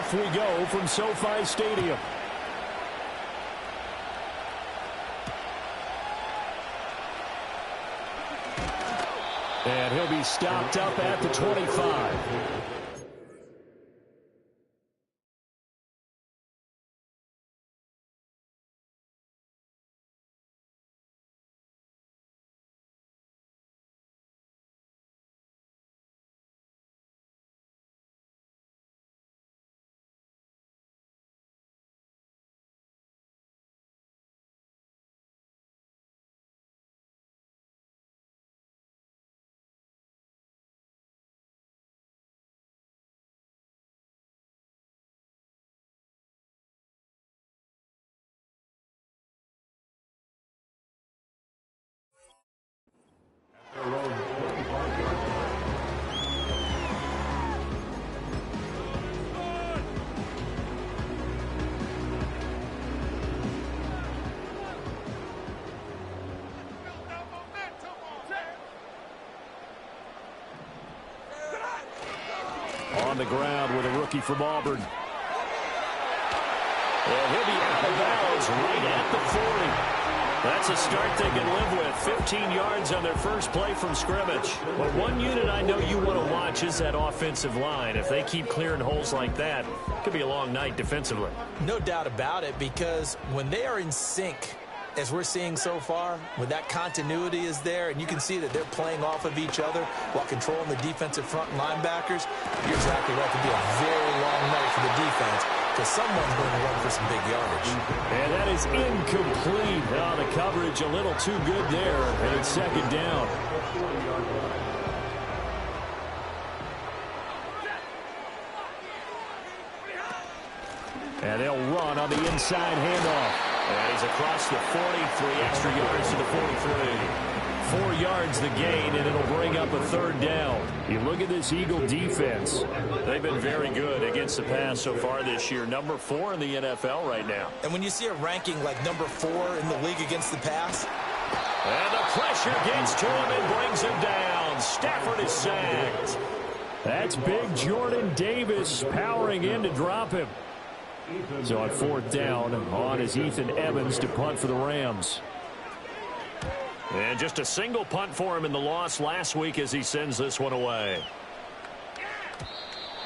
Off we go from SoFi Stadium. And he'll be stopped up at the 25. On the ground with a rookie from Auburn. And he'll be out of bounds right at the 40. That's a start they can live with. 15 yards on their first play from scrimmage. But one unit I know you want to watch is that offensive line. If they keep clearing holes like that, it could be a long night defensively. No doubt about it, because when they are in sync, as we're seeing so far, when that continuity is there, and you can see that they're playing off of each other while controlling the defensive front linebackers, you're exactly right. It could be a very long night for the defense, because someone's going to run for some big yardage. And that is incomplete. Oh, the coverage a little too good there, and it's second down. And they'll run on the inside handoff. And he's across the 40, 3 extra yards to the 43. 4 yards the gain, and it'll bring up a third down. You look at this Eagle defense. They've been very good against the pass so far this year. Number 4 in the NFL right now. And when you see a ranking like number 4 in the league against the pass. And the pressure gets to him and brings him down. Stafford is sacked. That's big Jordan Davis powering in to drop him. So on fourth down, on is Ethan Evans to punt for the Rams. And just a single punt for him in the loss last week as he sends this one away.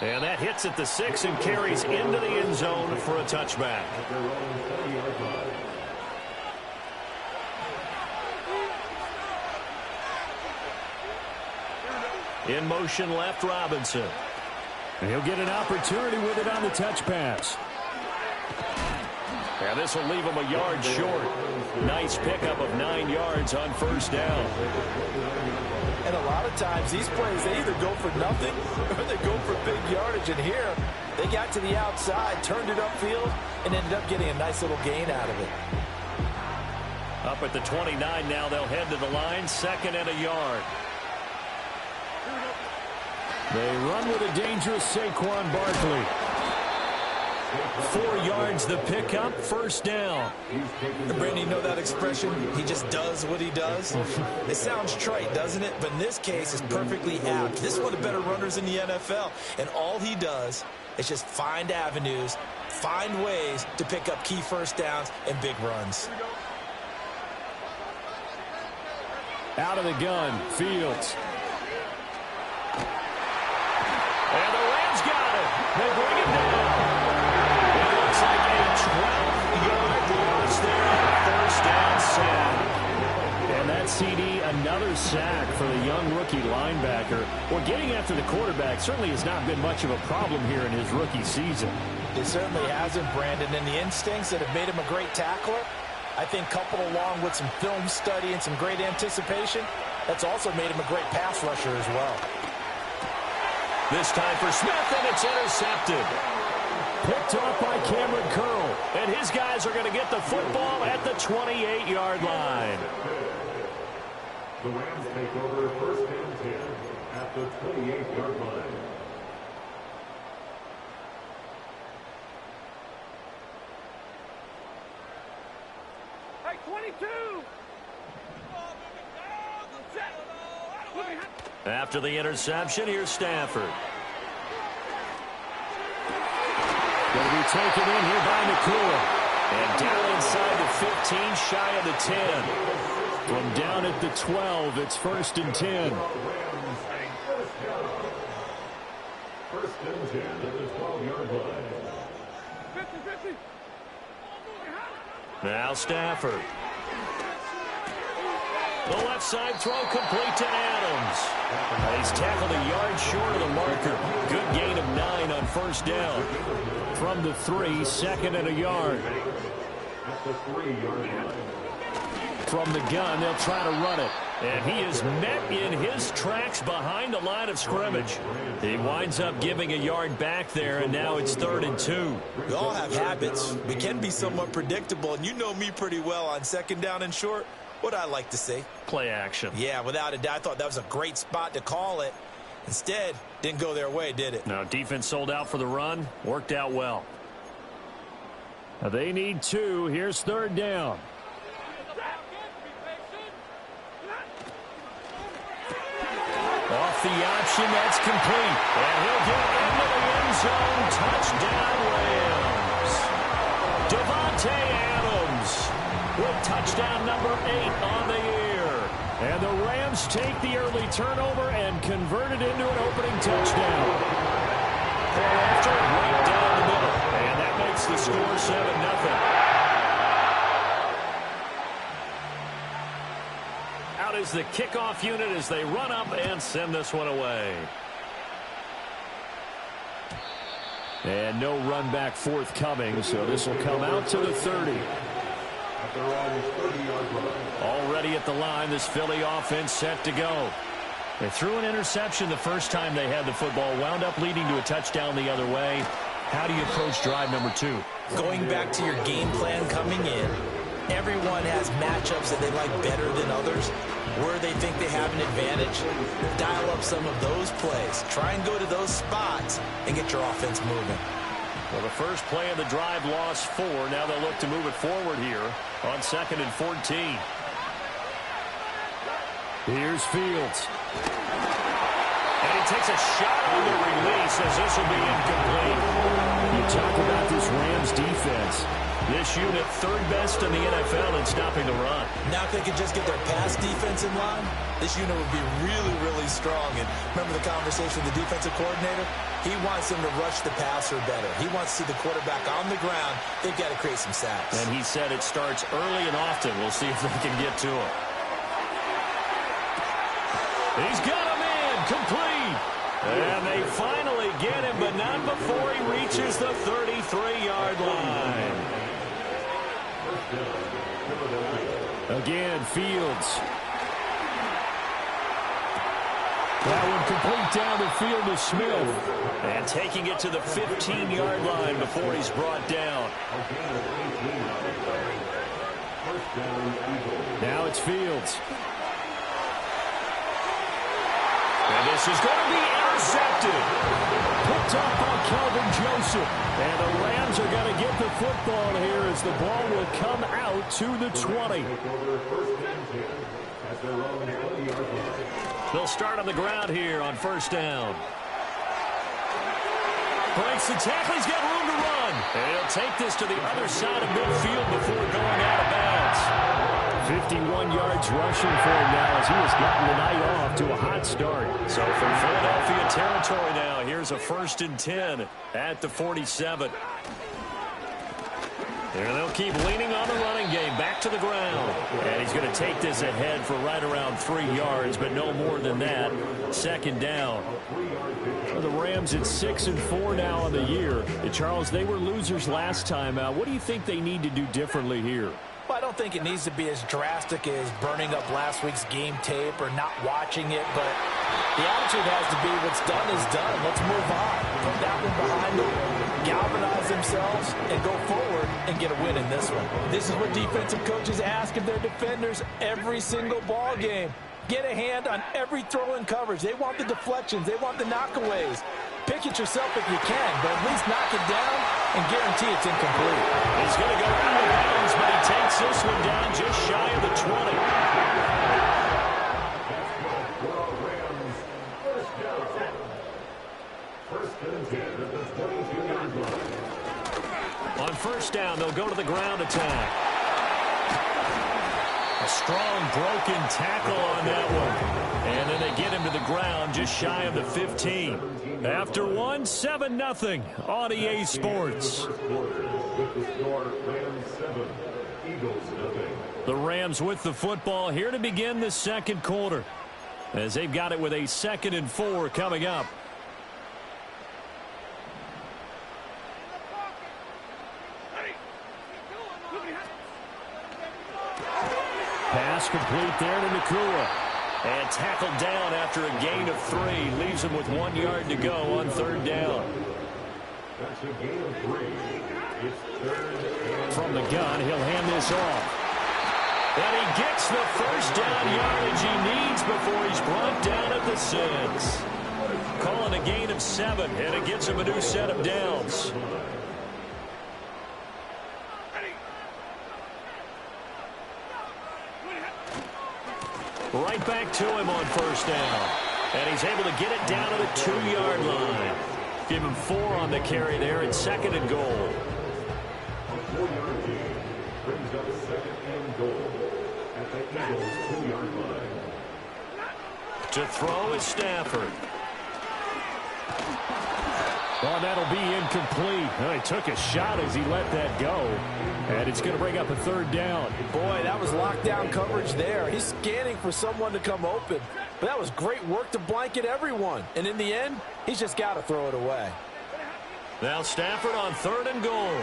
And that hits at the 6 and carries into the end zone for a touchback. In motion left, Robinson. And he'll get an opportunity with it on the touch pass. And this will leave him a yard short. Nice pickup of 9 yards on first down. And a lot of times these plays, they either go for nothing or they go for big yardage. And here, they got to the outside, turned it upfield, and ended up getting a nice little gain out of it. Up at the 29 now, they'll head to the line, 2nd and a yard. They run with a dangerous Saquon Barkley. 4 yards the pickup, first down. Brandon, you know that expression? He just does what he does. It sounds trite, doesn't it? But in this case, it's perfectly apt. This is one of the better runners in the NFL. And all he does is just find avenues, find ways to pick up key first downs and big runs. Out of the gun, Fields. And the Rams got it. They bring it down. It looks like a 12-yard loss there on a first down sack. And that CD, another sack for the young rookie linebacker. Well, getting after the quarterback certainly has not been much of a problem here in his rookie season. It certainly hasn't, Brandon. And the instincts that have made him a great tackler, I think coupled along with some film study and some great anticipation, that's also made him a great pass rusher as well. This time for Smith, and it's intercepted. Picked off by Cameron Curl. And his guys are going to get the football at the 28-yard line. The Rams take over first and 10 at the 28-yard line. Hey, 22! After the interception, here's Stafford. He'll be taken in here by McCool. And down inside the 15, shy of the 10. From down at the 12, it's 1st and 10. First and 10 at the 12-yard line. Now Stafford. The left side throw complete to Adams. He's tackled a yard short of the marker. Good gain of 9 on 1st down. From the 3, 2nd and a yard. At the 3-yard line. From the gun, they'll try to run it. And he is met in his tracks behind the line of scrimmage. He winds up giving a yard back there, and now it's 3rd and 2. We all have habits. We can be somewhat predictable, and you know me pretty well on 2nd down and short. What I like to say? Play action. Yeah, without a doubt. I thought that was a great spot to call it. Instead, didn't go their way, did it? Now, defense sold out for the run. Worked out well. Now they need 2. Here's 3rd down. Off the option, that's complete. And he'll get into the end zone. Touchdown, Rams. Devontae Adams with touchdown number 8 on the year. And the Rams take the early turnover and convert it into an opening touchdown. After right down the middle. And that makes the score 7-0. Out is the kickoff unit as they run up and send this one away. And no run back forthcoming, so this will come out to the 30. Already at the line, this Philly offense set to go. They threw an interception the first time they had the football, wound up leading to a touchdown the other way. How do you approach drive number 2? Going back to your game plan coming in, everyone has matchups that they like better than others, where they think they have an advantage. Dial up some of those plays. Try and go to those spots and get your offense moving. Well, the first play of the drive lost 4. Now they'll look to move it forward here on 2nd and 14. Here's Fields. And he takes a shot on the release as this will be incomplete. You talk about this Rams defense. This unit 3rd best in the NFL in stopping the run. Now if they could just get their pass defense in line, this unit would be really, really strong. And remember the conversation with the defensive coordinator? He wants them to rush the passer better. He wants to see the quarterback on the ground. They've got to create some sacks. And he said it starts early and often. We'll see if they can get to him. He's got him in, complete. And they finally get him, but not before he reaches the 33-yard line. Again, Fields. That one complete down the field to Smith. And taking it to the 15-yard line before he's brought down. Now it's Fields. And this is going to be intercepted. Picked up by Kelvin Joseph. And the Rams are going to get the football here as the ball will come out to the 20. They'll start on the ground here on 1st down. Breaks the tackle. He's got room to run. And he'll take this to the other side of midfield before going out of bounds. 51 yards rushing for him now as he has gotten the night off to a hot start. So from Philadelphia territory now, here's a 1st and 10 at the 47. And they'll keep leaning on the running game, back to the ground. And he's going to take this ahead for right around 3 yards, but no more than that. 2nd down. For the Rams, it's 6-4 now on the year. And Charles, they were losers last time out. What do you think they need to do differently here? Well, I don't think it needs to be as drastic as burning up last week's game tape or not watching it, but the attitude has to be what's done is done. Let's move on. Put that one behind them, galvanize themselves, and go forward and get a win in this one. This is what defensive coaches ask of their defenders every single ball game. Get a hand on every throw in coverage. They want the deflections. They want the knockaways. Pick it yourself if you can, but at least knock it down and guarantee it's incomplete. He's going to go out of bounds, but he takes this one down just shy of the 20. First and 10 at the 22-yard line. first down. They'll go to the ground attack. A strong broken tackle on that one. And then they get him to the ground just shy of the 15. After one, 7-0 on EA Sports. The Rams with the football here to begin the second quarter, as they've got it with a 2nd and 4 coming up. Pass complete there to Nakua. And tackled down after a gain of 3. Leaves him with 1 yard to go on 3rd down. That's a gain of 3. It's 3rd. From the gun, he'll hand this off. And he gets the first down yardage he needs before he's brought down at the 6. Calling a gain of 7, and it gets him a new set of downs. Right back to him on first down. And he's able to get it down to the 2-yard line. Give him 4 on the carry there, and 2nd and goal. A 4-yard gain brings up 2nd and goal at the Eagles' 2-yard line. To throw is Stafford. Oh, that'll be incomplete. Well, he took a shot as he let that go. And it's going to bring up a 3rd down. Boy, that was lockdown coverage there. He's scanning for someone to come open. But that was great work to blanket everyone. And in the end, he's just got to throw it away. Now Stafford on 3rd and goal.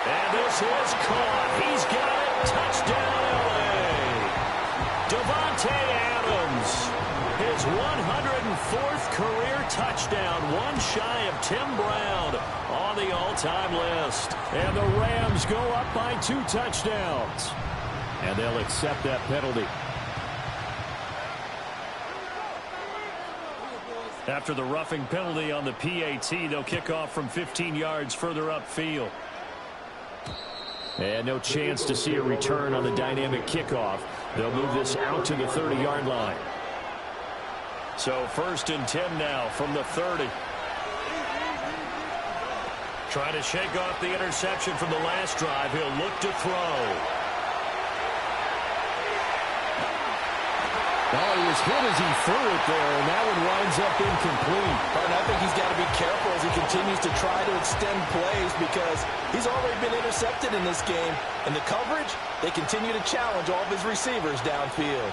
And this is caught. He's got it. Touchdown, L.A. Devontae Adams. His 104th career touchdown, 1 shy of Tim Brown on the all-time list. And the Rams go up by 2 touchdowns. And they'll accept that penalty. After the roughing penalty on the PAT, they'll kick off from 15 yards further upfield. And no chance to see a return on the dynamic kickoff. They'll move this out to the 30-yard line. So 1st and 10 now from the 30. Trying to shake off the interception from the last drive. He'll look to throw. Oh, he was hit as he threw it there, and that one winds up incomplete. And I think he's got to be careful as he continues to try to extend plays because he's already been intercepted in this game. And the coverage, they continue to challenge all of his receivers downfield.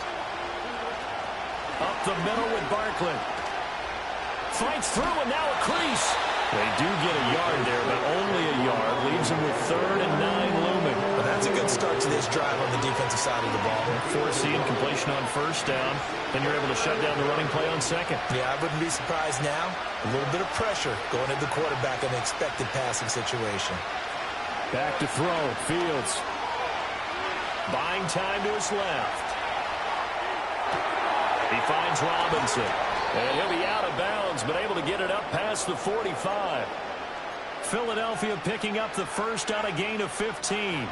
Up the middle with Barkley. Fights through, and now a crease. They do get a yard there, but only a yard. Leaves him with 3rd and 9 looming. But that's a good start to this drive on the defensive side of the ball. Forcing completion on 1st down. Then you're able to shut down the running play on 2nd. Yeah, I wouldn't be surprised now. A little bit of pressure going at the quarterback in an expected passing situation. Back to throw. Fields. Buying time to his left. He finds Robinson. And he'll be out of bounds, but able to get it up past the 45. Philadelphia picking up the 1st on a gain of 15.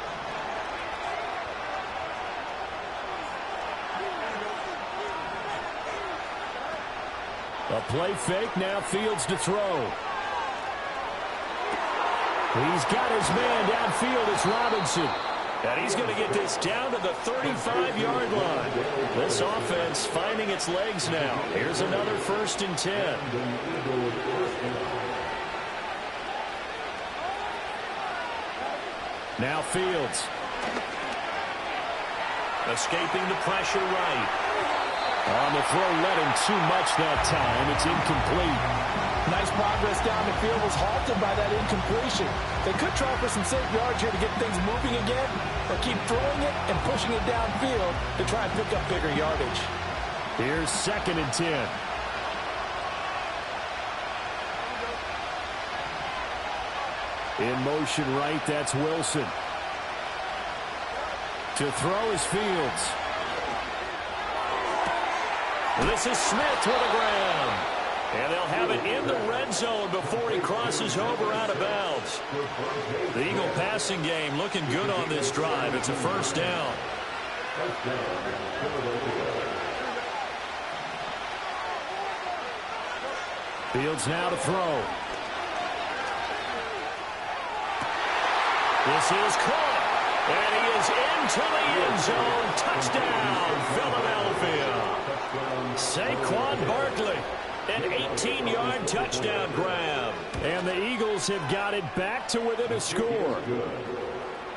A play fake, now Fields to throw. He's got his man downfield. It's Robinson. And he's going to get this down to the 35-yard line. This offense finding its legs now. Here's another 1st and 10. Now Fields. Escaping the pressure right. On the throw, led him too much that time. It's incomplete. Nice progress down the field was halted by that incompletion. They could try for some safe yards here to get things moving again, or keep throwing it and pushing it downfield to try and pick up bigger yardage. Here's 2nd and 10. In motion right, that's Wilson. To throw is Fields. This is Smith to the ground. And they'll have it in the red zone before he crosses over out of bounds. The Eagle passing game looking good on this drive. It's a 1st down. Fields now to throw. This is caught. And he is into the end zone. Touchdown, Philadelphia. Saquon Barkley, an 18-yard touchdown grab. And the Eagles have got it back to within a score.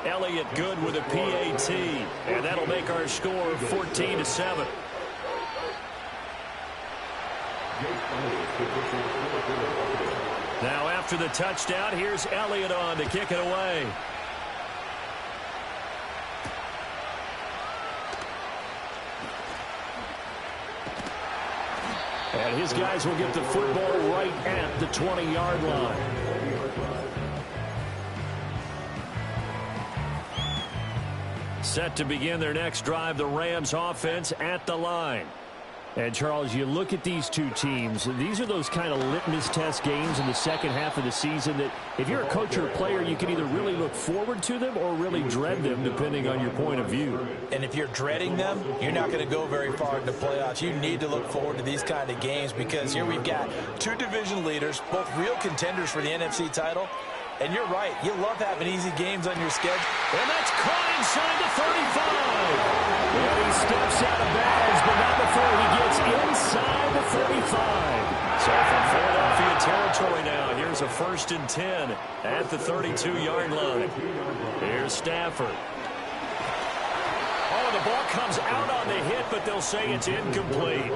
Elliott good with a PAT. And that'll make our score 14-7. Now after the touchdown, here's Elliott on to kick it away. And his guys will get the football right at the 20-yard line. Set to begin their next drive, the Rams offense at the line. And, Charles, you look at these two teams, these are those kind of litmus test games in the second half of the season that if you're a coach or a player, you can either really look forward to them or really dread them, depending on your point of view. And if you're dreading them, you're not going to go very far in the playoffs. You need to look forward to these kind of games because here we've got two division leaders, both real contenders for the NFC title. And you're right, you love having easy games on your schedule. And that's caught inside the 35. And he steps out of bounds, but not before he gets inside the 45. So from Philadelphia territory now, here's a 1st and 10 at the 32-yard line. Here's Stafford. Oh, the ball comes out on the hit, but they'll say it's incomplete.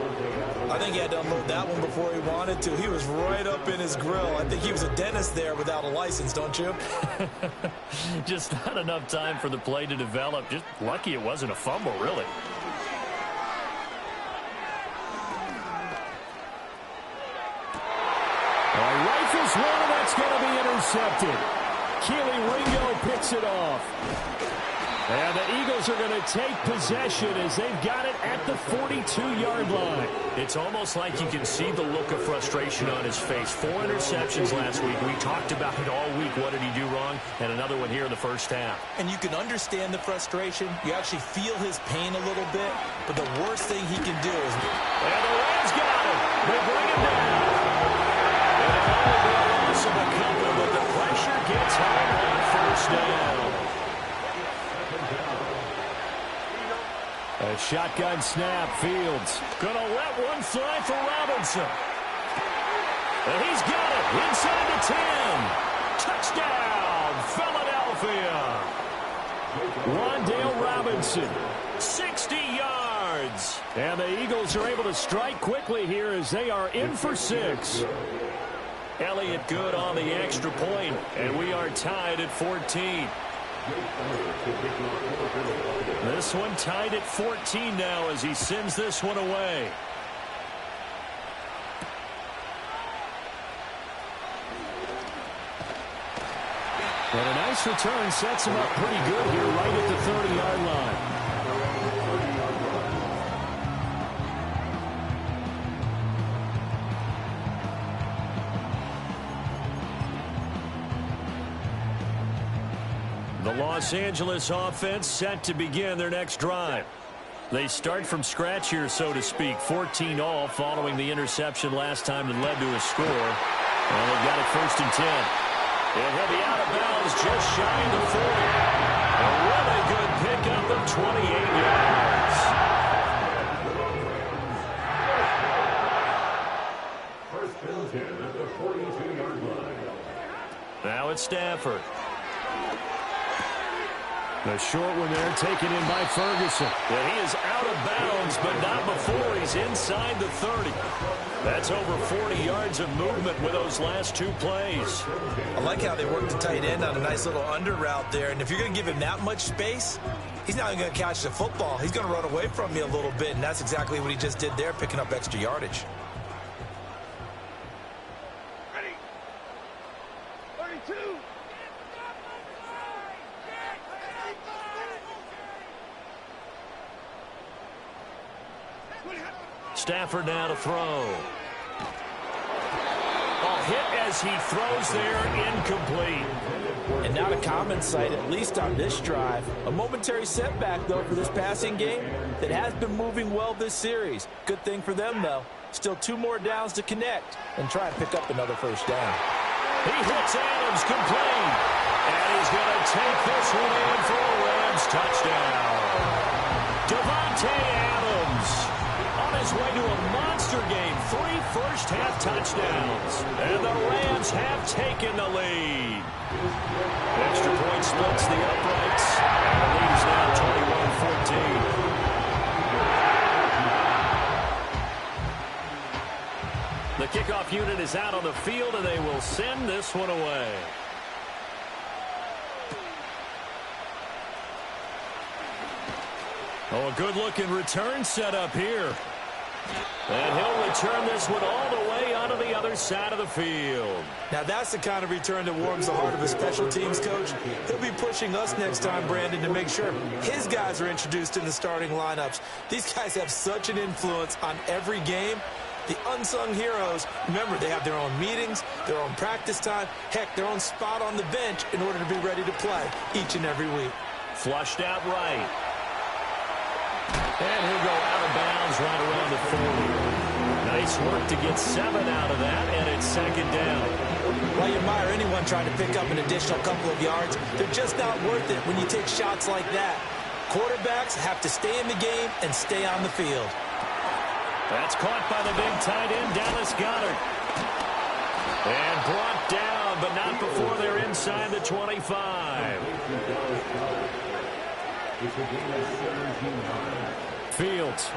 I think he had to unload that one before he wanted to. He was right up in his grill. I think he was a dentist there without a license, don't you? Just not enough time for the play to develop. Just lucky it wasn't a fumble, really. Rifles one, and that's going to be intercepted. Keely Ringo picks it off. And the Eagles are going to take possession as they've got it at the 42-yard line. It's almost like you can see the look of frustration on his face. 4 interceptions last week. We talked about it all week. What did he do wrong? And another one here in the first half. And you can understand the frustration. You actually feel his pain a little bit. But the worst thing he can do is... And the Rams got him. They bring him down. And it'll only be a loss of a couple, but the pressure gets home on first down. A shotgun snap. Fields going to let one fly for Robinson. And he's got it inside the 10. Touchdown, Philadelphia. Wan'Dale Robinson, 60 yards. And the Eagles are able to strike quickly here as they are in for 6. Elliott good on the extra point, and we are tied at 14. This one tied at 14 now as he sends this one away. And a nice return sets him up pretty good here right at the 30-yard line. The Los Angeles offense set to begin their next drive. They start from scratch here, so to speak. 14-all following the interception last time that led to a score. And they've got it 1st and 10. And he'll be out of bounds just shy of the 40. A really good pickup of 28 yards. First and 10 at the 42-yard line. Now it's Stafford. The short one there taken in by Ferguson. And he is out of bounds, but not before he's inside the 30. That's over 40 yards of movement with those last 2 plays. I like how they worked the tight end on a nice little under route there. And if you're going to give him that much space, he's not going to catch the football. He's going to run away from you a little bit, and that's exactly what he just did there, picking up extra yardage. Ready. 32. Stafford now to throw. Ball hit as he throws there, incomplete. And not a common sight, at least on this drive. A momentary setback, though, for this passing game that has been moving well this series. Good thing for them, though. Still 2 more downs to connect and try and pick up another first down. He hits Adams, complete. And he's going to take this one in for a Rams touchdown. Devontae Adams on his way to a monster game. 3 first-half touchdowns. And the Rams have taken the lead. Extra point splits the uprights. And the lead is now 21-14. The kickoff unit is out on the field, and they will send this one away. Oh, a good-looking return set up here. And he'll return this one all the way onto the other side of the field. Now, that's the kind of return that warms the heart of a special teams coach. He'll be pushing us next time, Brandon, to make sure his guys are introduced in the starting lineups. These guys have such an influence on every game. The unsung heroes, remember, they have their own meetings, their own practice time, heck, their own spot on the bench in order to be ready to play each and every week. Flushed out right. And he'll go out of bounds right around the 40. Nice work to get 7 out of that, and it's second down. Well, you admire anyone trying to pick up an additional couple of yards. They're just not worth it when you take shots like that. Quarterbacks have to stay in the game and stay on the field. That's caught by the big tight end, Dallas Goedert. And brought down, but not before they're inside the 25. Fields.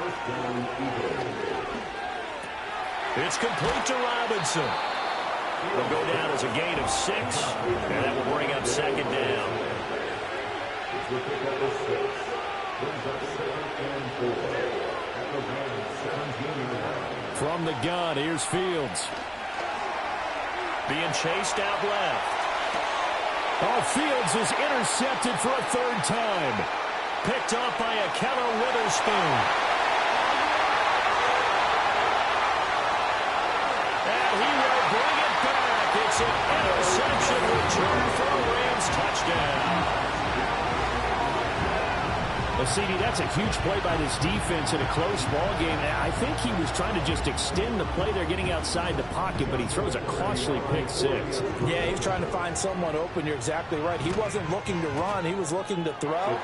It's complete to Robinson. It'll go down as a gain of 6, and that will bring up second down. From the gun, here's Fields. Being chased out left. Oh, Fields is intercepted for a 3rd time. Picked off by a Keller Witherspoon. And he will bring it back. It's an interception return for a Rams touchdown. Well, CD, that's a huge play by this defense in a close ball game. I think he was trying to just extend the play there, getting outside the pocket, but he throws a costly pick 6. Yeah, he's trying to find someone open. You're exactly right. He wasn't looking to run. He was looking to throw.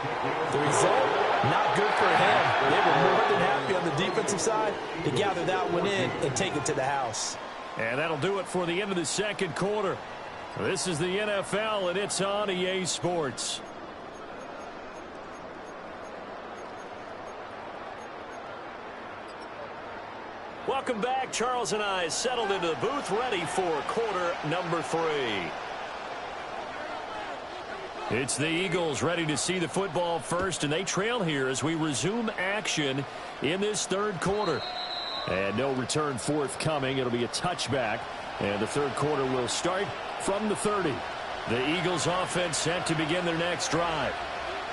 The result, not good for him. They were more than happy on the defensive side to gather that one in and take it to the house. And that'll do it for the end of the second quarter. This is the NFL, and it's on EA Sports. Welcome back. Charles and I settled into the booth, ready for quarter number 3. It's the Eagles ready to see the football first, and they trail here as we resume action in this third quarter. And no return forthcoming. It'll be a touchback, and the third quarter will start from the 30. The Eagles offense set to begin their next drive.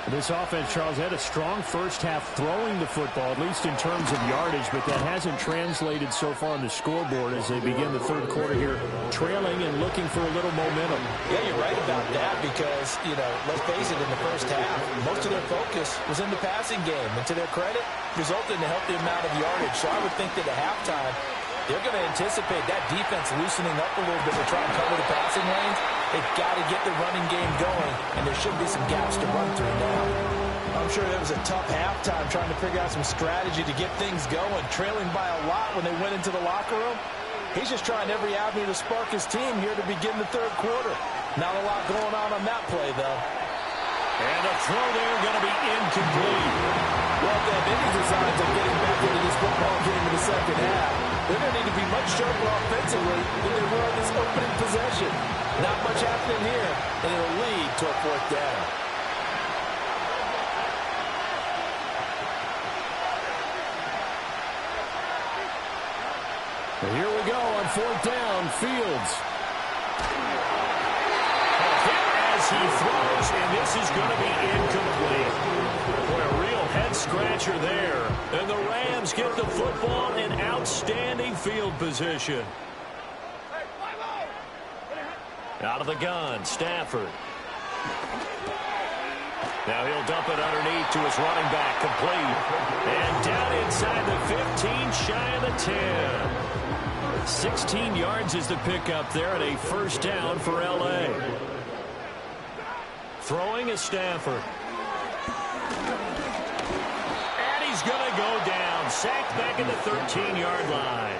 This offense, Charles, had a strong first half throwing the football, at least in terms of yardage, but that hasn't translated so far on the scoreboard as they begin the third quarter here, trailing and looking for a little momentum. Yeah, you're right about that because, let's face it, in the first half, most of their focus was in the passing game. And to their credit, resulted in a healthy amount of yardage. So I would think that at halftime, they're going to anticipate that defense loosening up a little bit to try and cover the passing lanes. They've got to get the running game going, and there should be some gaps to run through now. I'm sure it was a tough halftime trying to figure out some strategy to get things going, trailing by a lot when they went into the locker room. He's just trying every avenue to spark his team here to begin the third quarter. Not a lot going on that play, though. And the throw there going to be incomplete. Well, they have any designs of getting back into this football game in the second half. They're going to need to be much sharper offensively than they were on this opening possession. Not much happening here, and it'll lead to a 4th down. And here we go on 4th down, Fields. A hit as he throws, and this is going to be incomplete. Boy, a real head-scratcher there. And the Rams get the football in outstanding field position. Out of the gun, Stafford. Now he'll dump it underneath to his running back, complete. And down inside the 15, shy of the 10. 16 yards is the pickup there, and a 1st down for L.A. Throwing is Stafford. And he's going to go down. Sacked back at the 13-yard line.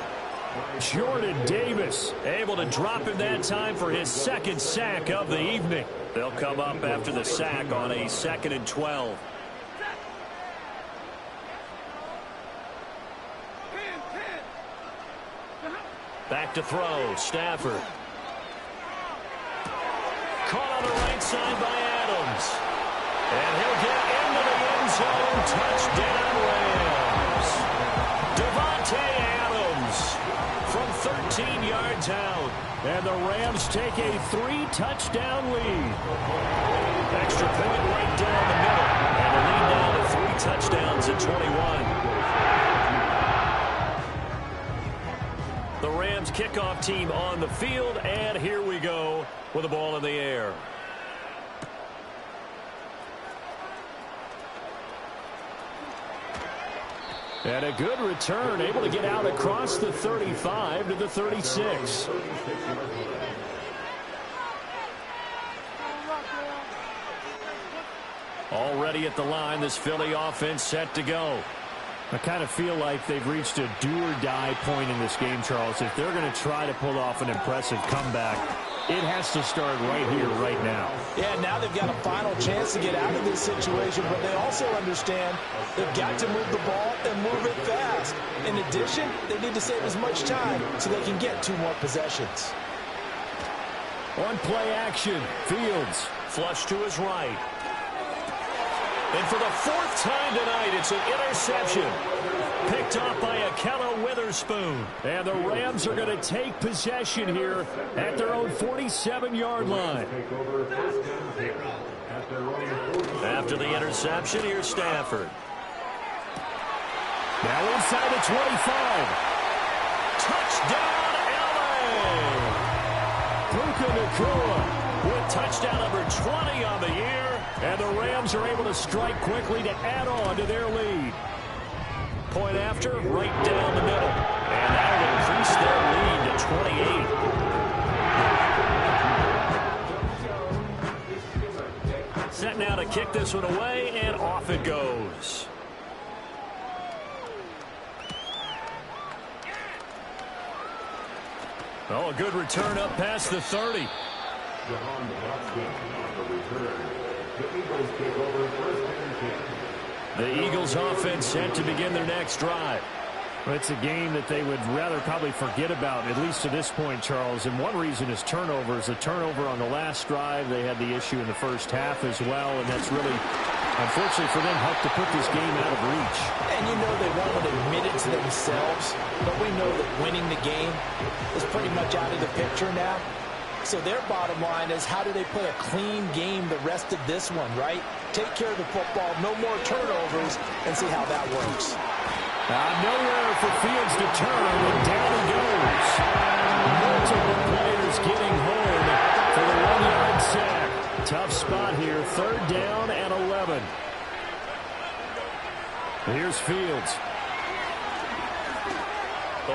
Jordan Davis able to drop him that time for his second sack of the evening. They'll come up after the sack on a 2nd and 12. Back to throw, Stafford. Caught on the right side by Adams. And he'll get into the end zone. Touchdown Rams. Devontae Adams from 13 yards out. And the Rams take a 3-touchdown lead. Extra point right down the middle. And the lead now to 3 touchdowns at 21. The Rams kickoff team on the field, and here we go with the ball in the air. And a good return, able to get out across the 35 to the 36. Already at the line, this Philly offense set to go. I kind of feel like they've reached a do-or-die point in this game, Charles. If they're going to try to pull off an impressive comeback, it has to start right here, right now. Yeah, now they've got a final chance to get out of this situation, but they also understand they've got to move the ball and move it fast. In addition, they need to save as much time so they can get 2 more possessions. On play action, Fields flush to his right. And for the 4th time tonight, it's an interception. Picked off by Akella Witherspoon. And the Rams are going to take possession here at their own 47-yard line. After the interception, here's Stafford. Now inside the 25. Touchdown, LA! Puka Nacua with touchdown number 20 on the year. And the Rams are able to strike quickly to add on to their lead. Point after, right down the middle. And that'll increase their lead to 28. Set now to kick this one away, and off it goes. Oh, a good return up past the 30. The Eagles offense set to begin their next drive. Well, it's a game that they would rather probably forget about, at least to this point, Charles. And one reason is turnovers. The turnover on the last drive, they had the issue in the first half as well. And that's really, unfortunately for them, helped to put this game out of reach. And you know they won't admit it to themselves, but we know that winning the game is pretty much out of the picture now. So their bottom line is, how do they play a clean game the rest of this one, right? Take care of the football, no more turnovers, and see how that works. Nowhere for Fields to turn, and down he goes. Multiple players getting home for the 1-yard sack. Tough spot here, 3rd down and 11. Here's Fields.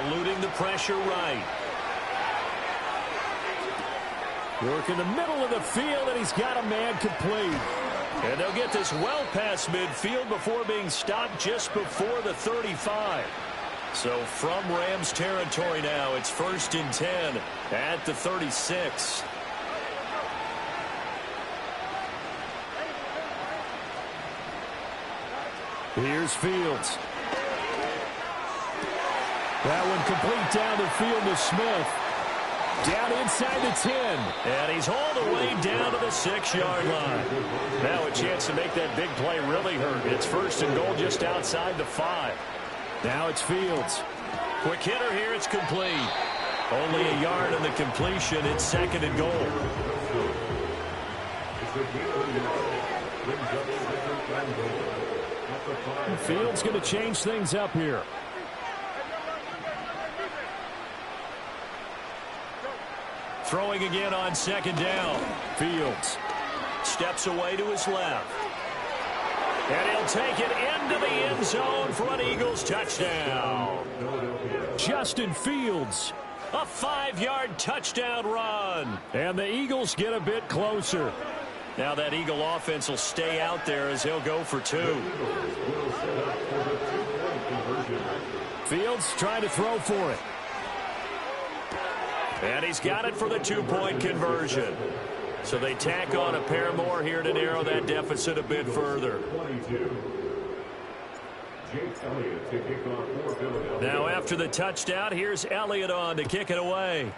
Eluding the pressure right. Work in the middle of the field, and he's got a man complete. And they'll get this well past midfield before being stopped just before the 35. So from Rams territory now, it's 1st and 10 at the 36. Here's Fields. That one complete down the field to Smith. Down inside the 10. And he's all the way down to the 6-yard line. Now a chance to make that big play really hurt. It's 1st and goal just outside the 5. Now it's Fields. Quick hitter here. It's complete. Only a yard on the completion. It's 2nd and goal. Fields going to change things up here. Throwing again on 2nd down. Fields steps away to his left. And he'll take it into the end zone for an Eagles touchdown. Justin Fields. A 5-yard touchdown run. And the Eagles get a bit closer. Now that Eagle offense will stay out there as he'll go for 2. Fields trying to throw for it. And he's got it for the 2-point conversion. So they tack on a pair more here to narrow that deficit a bit further. Now after the touchdown, here's Elliott on to kick it away.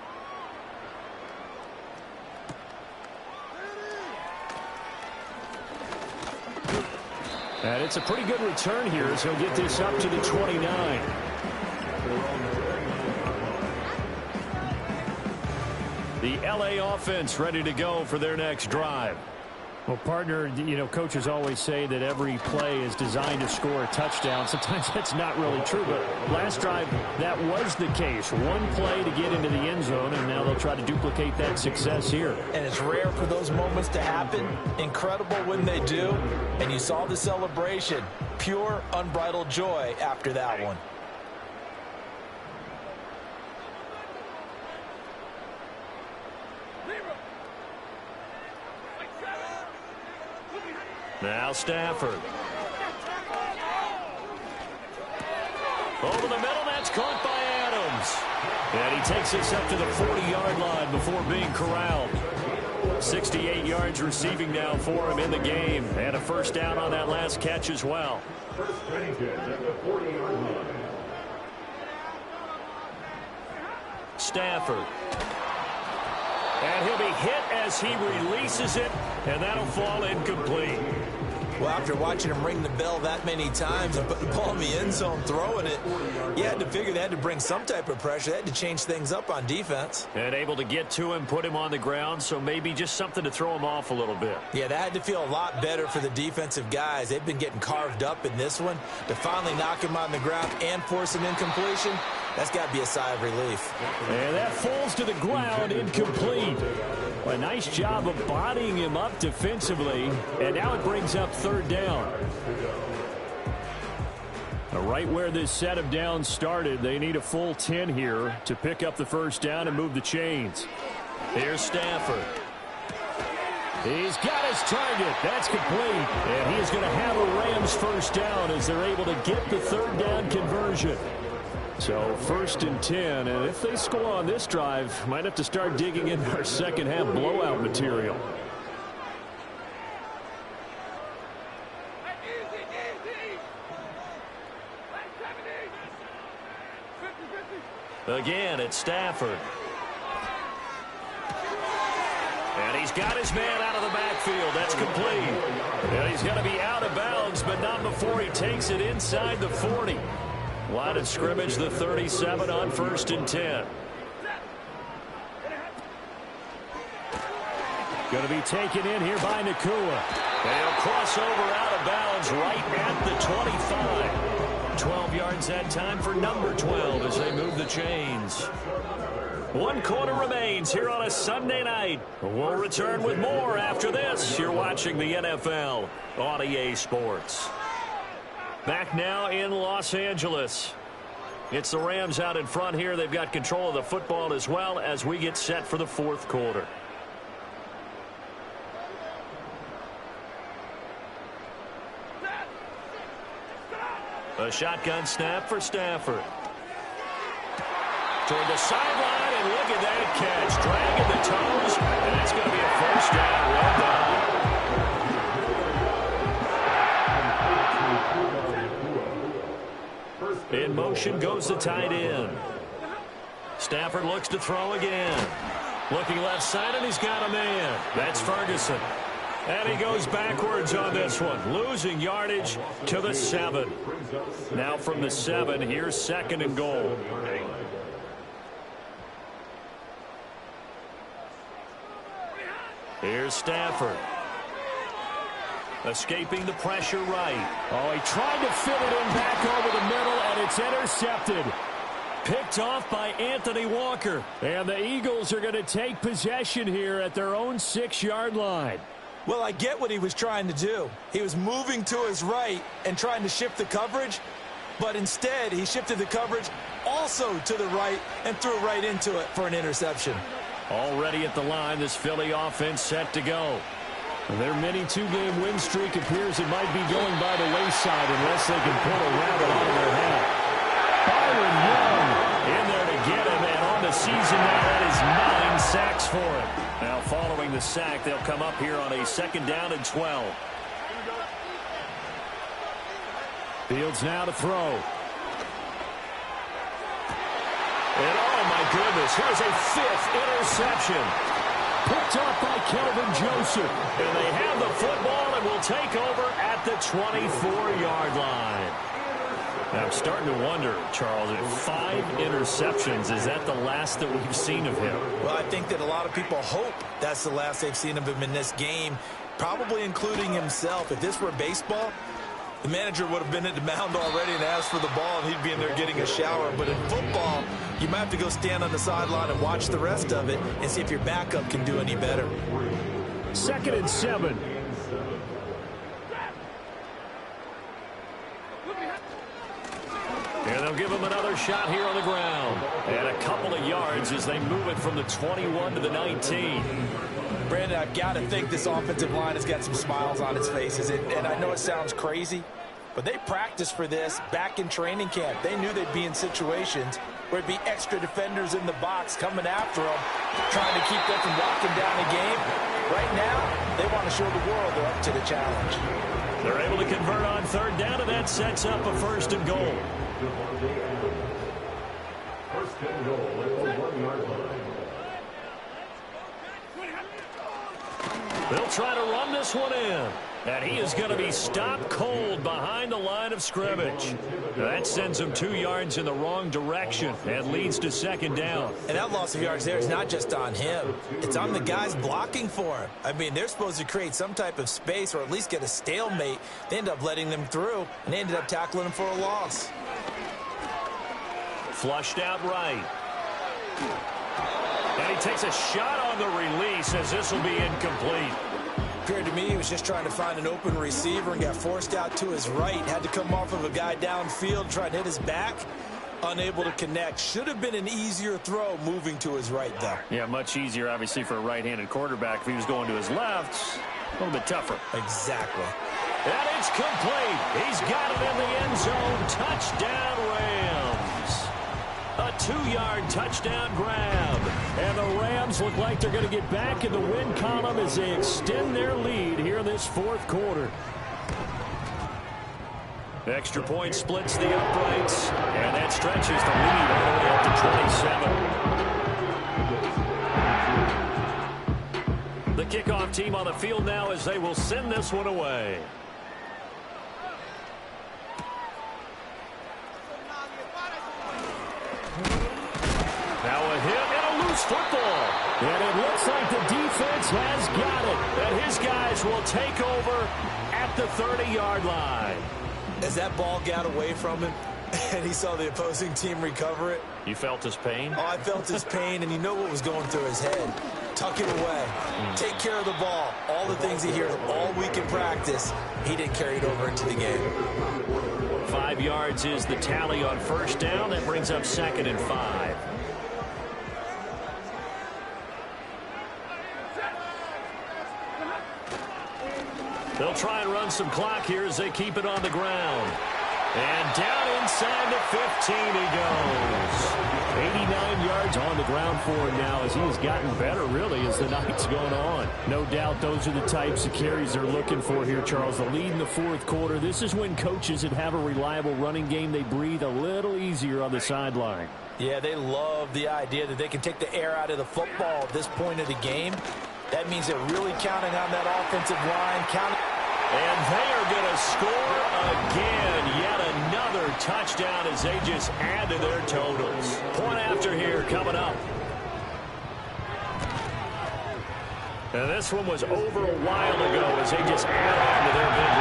And it's a pretty good return here as he'll get this up to the 29. The LA offense ready to go for their next drive. Well, partner, you know, coaches always say that every play is designed to score a touchdown. Sometimes that's not really true, but last drive, that was the case. One play to get into the end zone, and now they'll try to duplicate that success here. And it's rare for those moments to happen. Incredible when they do. And you saw the celebration. Pure, unbridled joy after that one. Now Stafford. Over the middle, that's caught by Adams. And he takes this up to the 40-yard line before being corralled. 68 yards receiving now for him in the game. And a first down on that last catch as well. Stafford. And he'll be hit as he releases it, and that'll fall incomplete. Well, after watching him ring the bell that many times and put the ball in the end zone throwing it, you had to figure they had to bring some type of pressure. They had to change things up on defense. And able to get to him, put him on the ground, so maybe just something to throw him off a little bit. Yeah, that had to feel a lot better for the defensive guys. They've been getting carved up in this one. To finally knock him on the ground and force an incompletion, that's got to be a sigh of relief. And that falls to the ground, incomplete. A nice job of bodying him up defensively, and now it brings up third down. Right where this set of downs started, they need a full 10 here to pick up the first down and move the chains. Here's Stafford. He's got his target. That's complete. And he is going to have a Rams first down as they're able to get the third down conversion. So first and 10, and if they score on this drive, might have to start digging in our second half blowout material. Again, it's Stafford. And he's got his man out of the backfield. That's complete. And he's going to be out of bounds, but not before he takes it inside the 40. Line of scrimmage, the 37 on first and 10. Going to be taken in here by Nakua. They'll cross over out of bounds right at the 25. 12 yards that time for number 12 as they move the chains. 1 quarter remains here on a Sunday night. We'll return with more after this. You're watching the NFL on EA Sports. Back now in Los Angeles. It's the Rams out in front here. They've got control of the football as well as we get set for the fourth quarter. A shotgun snap for Stafford. Toward the sideline, and look at that catch. Dragging the toes, and it's going to be a first down. Well done. In motion goes the tight end. Stafford looks to throw again. Looking left side, and he's got a man. That's Ferguson. And he goes backwards on this one, losing yardage to the 7. Now from the 7, here's second and goal. Here's Stafford. Escaping the pressure right. Oh, he tried to fit it in back over the middle, and it's intercepted. Picked off by Anthony Walker. And the Eagles are going to take possession here at their own 6-yard line. Well, I get what he was trying to do. He was moving to his right and trying to shift the coverage, but instead he shifted the coverage also to the right and threw right into it for an interception. Already at the line, this Philly offense set to go. Their mini two-game win streak appears it might be going by the wayside unless they can pull a rabbit out of their hat. Byron Young in there to get him, and on the season now, that is 9 sacks for him. Now, following the sack, they'll come up here on a 2nd down and 12. Fields now to throw. And oh, my goodness, here's a 5th interception. Picked up by Kelvin Joseph. And they have the football and will take over at the 24-yard line. Now, I'm starting to wonder, Charles, if 5 interceptions, is that the last that we've seen of him? Well, I think that a lot of people hope that's the last they've seen of him in this game, probably including himself. If this were baseball, the manager would have been at the mound already and asked for the ball, and he'd be in there getting a shower. But in football, you might have to go stand on the sideline and watch the rest of it and see if your backup can do any better. 2nd and 7. And they'll give him another shot here on the ground. And a couple of yards as they move it from the 21 to the 19. Brandon, I've got to think this offensive line has got some smiles on its faces. And I know it sounds crazy, but they practiced for this back in training camp. They knew they'd be in situations where it'd be extra defenders in the box coming after them, trying to keep them from locking down a game. Right now, they want to show the world they're up to the challenge. They're able to convert on 3rd down, and that sets up a 1st and goal. 1st and goal at the 1-yard line. They'll try to run this one in. And he is going to be stopped cold behind the line of scrimmage. That sends him 2 yards in the wrong direction and leads to 2nd down. And that loss of yards there is not just on him. It's on the guys blocking for him. I mean, they're supposed to create some type of space or at least get a stalemate. They end up letting them through, and they ended up tackling him for a loss. Flushed out right. And he takes a shot on the release as this will be incomplete. Appeared to me he was just trying to find an open receiver and got forced out to his right. Had to come off of a guy downfield, trying to hit his back. Unable to connect. Should have been an easier throw moving to his right, though. Yeah, much easier, obviously, for a right-handed quarterback. If he was going to his left, a little bit tougher. Exactly. And it's complete. He's got it in the end zone. Touchdown, Rams. A 2-yard touchdown grab. And the Rams look like they're going to get back in the win column as they extend their lead here in this 4th quarter. Extra point splits the uprights, and that stretches the lead all the way up to 27. The kickoff team on the field now as they will send this one away. Now a hit and a loose football. And it looks like the defense has got it. And his guys will take over at the 30-yard line. As that ball got away from him and he saw the opposing team recover it. You felt his pain? Oh, I felt his pain, and you know what was going through his head. Tuck it away. Take care of the ball. All the things he hears all week in practice, he didn't carry it over into the game. 5 yards is the tally on 1st down. That brings up 2nd and 5. They'll try and run some clock here as they keep it on the ground. And down inside the 15 he goes. 89 yards on the ground for him now as he's gotten better, really, as the night's going on. No doubt those are the types of carries they're looking for here, Charles. The lead in the 4th quarter. This is when coaches that have a reliable running game, they breathe a little easier on the sideline. Yeah, they love the idea that they can take the air out of the football at this point of the game. That means they're really counting on that offensive line. And they are going to score again. Yet another touchdown as they just add to their totals. Point after here coming up. And this one was over a while ago as they just add on to their big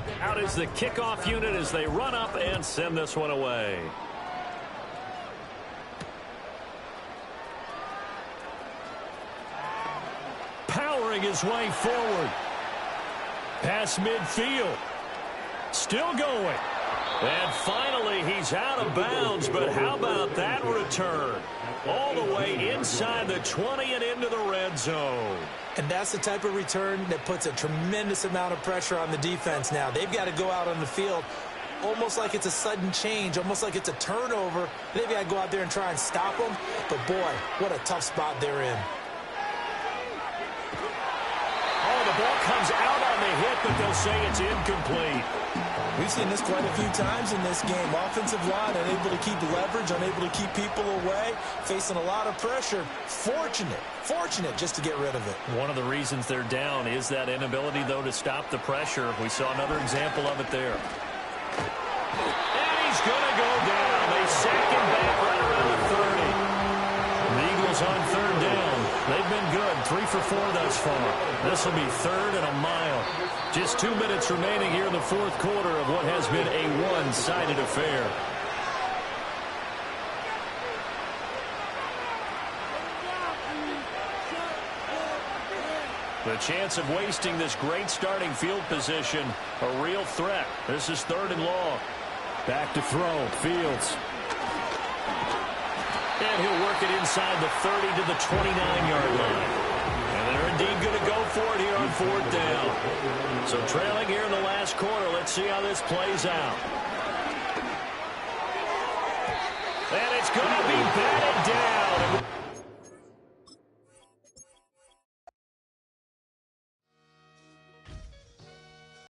lead. Out is the kickoff unit as they run up and send this one away. Powering his way forward. Past midfield. Still going. And finally Eventually, he's out of bounds, but how about that return? All the way inside the 20 and into the red zone. And that's the type of return that puts a tremendous amount of pressure on the defense now. They've got to go out on the field almost like it's a sudden change, almost like it's a turnover. They've got to go out there and try and stop them. But, boy, what a tough spot they're in. Oh, the ball comes out on the hit, but they'll say it's incomplete. We've seen this quite a few times in this game. Offensive line unable to keep leverage, unable to keep people away, facing a lot of pressure. Fortunate just to get rid of it. One of the reasons they're down is that inability, though, to stop the pressure. We saw another example of it there. And he's going to go down. They sack him back right around the 30. The Eagles on third down. They've been good, 3 for 4 thus far. This will be third and a mile. Just 2 minutes remaining here in the fourth quarter of what has been a one-sided affair. The chance of wasting this great starting field position, a real threat. This is third and long. Back to throw, Fields. And he'll work it inside the 30 to the 29-yard line. And they're indeed going to go for it here on fourth down. So trailing here in the last quarter, let's see how this plays out. And it's going to be batted down.